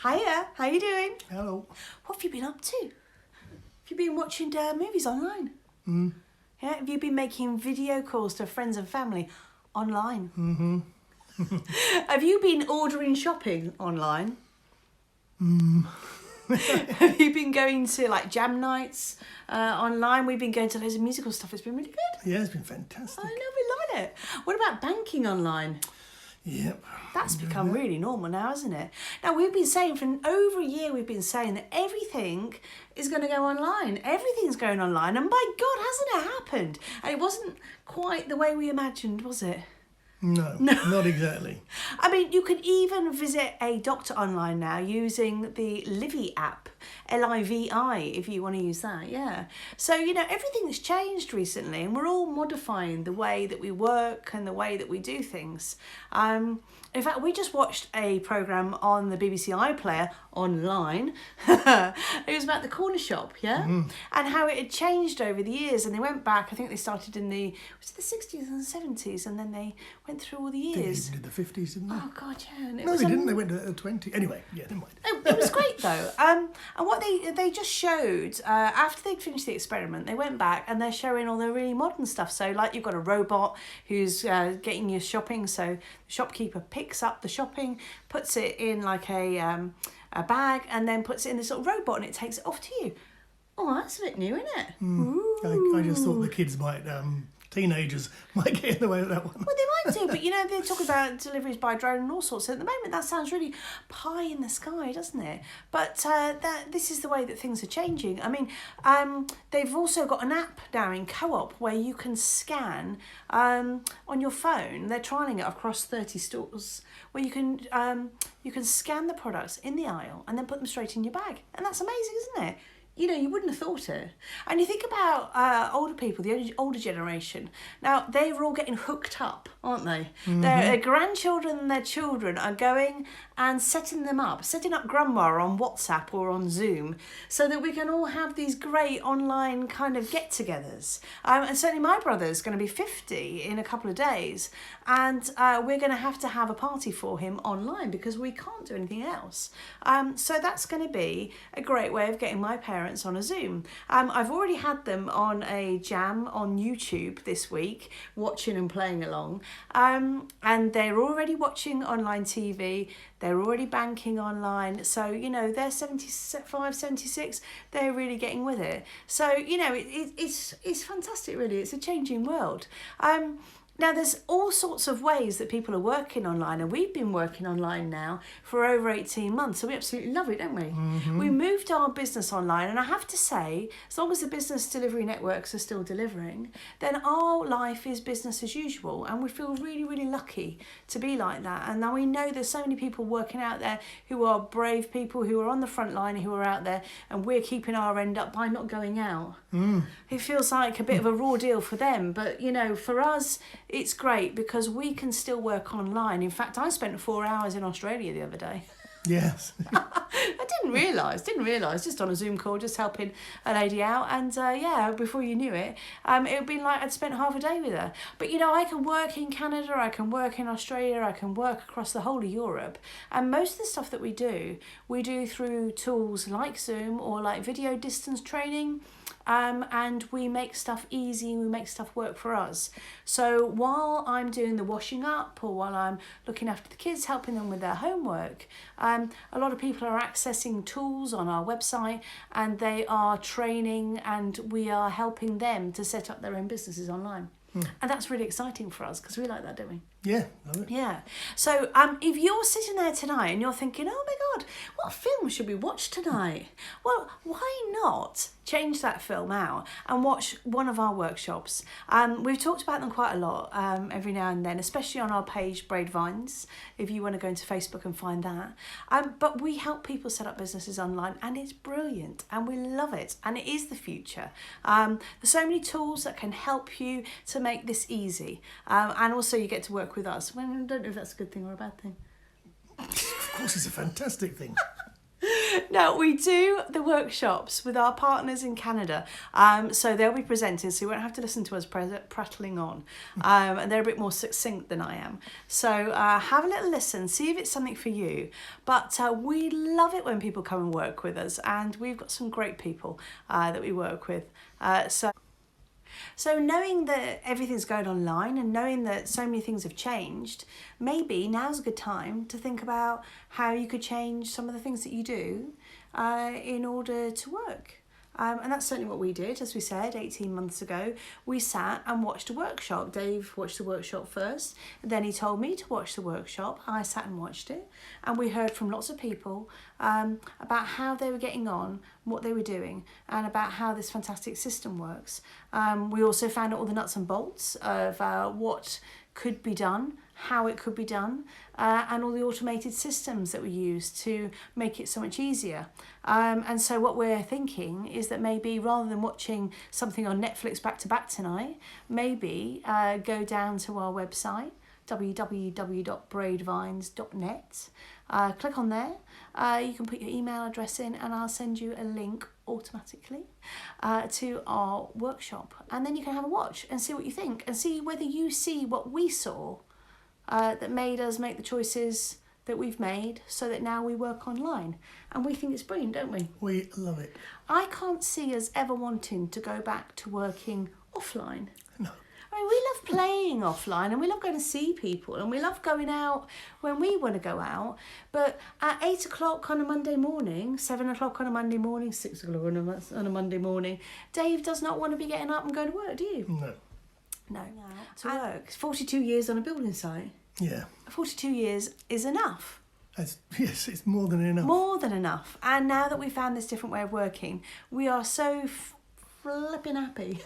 Hiya, how you doing? Hello. What have you been up to? Have you been watching movies online? Yeah, have you been making video calls to friends and family online? Have you been ordering shopping online? Have you been going to like jam nights online? We've been going to loads of musical stuff. It's been really good. Yeah, it's been fantastic. I know, we're loving it. What about banking online? Yep. That's become really normal now, isn't it? Now, we've been saying for over a year, we've been saying that everything is going to go online. Everything's going online. And by God, hasn't it happened? And it wasn't quite the way we imagined, was it? No, not exactly. I mean, you can even visit a doctor online now using the LIVI app, LIVI, if you want to use that, yeah. So, you know, everything's changed recently and we're all modifying the way that we work and the way that we do things. In fact, we just watched a programme on the BBC iPlayer online. It was about the corner shop, yeah? And how it had changed over the years. And they went back, I think they started in the 60s and 70s, and then they went through all the years. They did the 50s, didn't they? Oh, God, yeah. And No, they didn't. They went to 20. Anyway, yeah, never mind. It was great though, and what they just showed after they'd finished the experiment, they went back and they're showing all the really modern stuff. So like you've got a robot who's getting your shopping. So the shopkeeper picks up the shopping, puts it in like a bag, and then puts it in this little robot, and it takes it off to you. Oh, that's a bit new, isn't it? I just thought the kids might, teenagers might get in the way of that one. Well, they might do, but you know, they talk about deliveries by drone and all sorts. So at the moment, that sounds really pie in the sky, doesn't it? But this is the way that things are changing. I mean, they've also got an app now in Co-op where you can scan on your phone. They're trialling it across 30 stores where you can scan the products in the aisle and then put them straight in your bag. And that's amazing, isn't it? You know, you wouldn't have thought it. And you think about older people, the older generation. Now, they're all getting hooked up, aren't they? Their grandchildren and their children are going and setting up grandma on WhatsApp or on Zoom so that we can all have these great online kind of get-togethers. And certainly my brother's going to be 50 in a couple of days. And we're going to have a party for him online because we can't do anything else. So that's going to be a great way of getting my parents on a Zoom. I've already had them on a jam on YouTube this week, watching and playing along. And they're already watching online TV. They're already banking online. So, you know, they're 75, 76. They're really getting with it. So, you know, it's fantastic, really. It's a changing world. Now, there's all sorts of ways that people are working online, and we've been working online now for over 18 months, so we absolutely love it, don't we? We moved our business online, and I have to say, as long as the business delivery networks are still delivering, then our life is business as usual, and we feel really, really lucky to be like that. And now we know there's so many people working out there who are brave people, who are on the front line, who are out there, and we're keeping our end up by not going out. It feels like a bit of a raw deal for them, but, you know, for us, it's great because we can still work online. In fact, I spent 4 hours in Australia the other day. Yes. I didn't realise, just on a Zoom call, just helping a lady out. And yeah, before you knew it, it would be like I'd spent half a day with her. But, you know, I can work in Canada, I can work in Australia, I can work across the whole of Europe. And most of the stuff that we do through tools like Zoom or like video distance training. And we make stuff easy, we make stuff work for us. So while I'm doing the washing up or while I'm looking after the kids, helping them with their homework, a lot of people are accessing tools on our website and they are training and we are helping them to set up their own businesses online. And that's really exciting for us because we like that, don't we? Yeah, love it. Yeah. So if you're sitting there tonight and you're thinking, oh my God, what film should we watch tonight? Well, why not change that film out and watch one of our workshops? We've talked about them quite a lot every now and then, especially on our page, Braid Vines, if you want to go into Facebook and find that. But we help people set up businesses online and it's brilliant and we love it and it is the future. There's so many tools that can help you to make this easy. And also you get to work with us. Well, I don't know if that's a good thing or a bad thing. Of course, it's a fantastic thing. Now, we do the workshops with our partners in Canada. So they'll be presenting, so you won't have to listen to us prattling on. And they're a bit more succinct than I am. So have a little listen, see if it's something for you. But we love it when people come and work with us, and we've got some great people that we work with. So knowing that everything's going online and knowing that so many things have changed, maybe now's a good time to think about how you could change some of the things that you do in order to work. And that's certainly what we did, as we said, 18 months ago. We sat and watched a workshop. Dave watched the workshop first, then he told me to watch the workshop. I sat and watched it, and we heard from lots of people about how they were getting on, what they were doing, and about how this fantastic system works. We also found out all the nuts and bolts of what could be done, how it could be done, and all the automated systems that we use to make it so much easier. And so what we're thinking is that maybe rather than watching something on Netflix back to back tonight, maybe go down to our website, www.bradevines.net. Click on there. You can put your email address in, and I'll send you a link automatically to our workshop, and then you can have a watch and see what you think, and see whether you see what we saw that made us make the choices that we've made, so that now we work online, and we think it's brilliant, don't we? We love it. I can't see us ever wanting to go back to working offline. No. I mean, we love playing offline, and we love going to see people, and we love going out when we want to go out. But at 8 o'clock on a Monday morning, 7 o'clock on a Monday morning, 6 o'clock on a Monday morning, Dave does not want to be getting up and going to work, do you? No. No. To work. 42 years on a building site. Yeah. 42 years is enough. Yes, it's more than enough. More than enough. And now that we've found this different way of working, we are so flipping happy.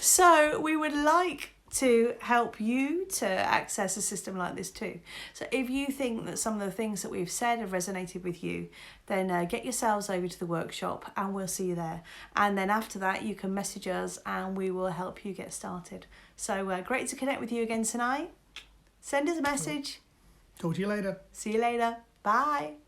So we would like to help you to access a system like this too. So if you think that some of the things that we've said have resonated with you, then get yourselves over to the workshop, and we'll see you there. And then after that, you can message us and we will help you get started. So great to connect with you again tonight. Send us a message. Talk to you later. See you later. Bye.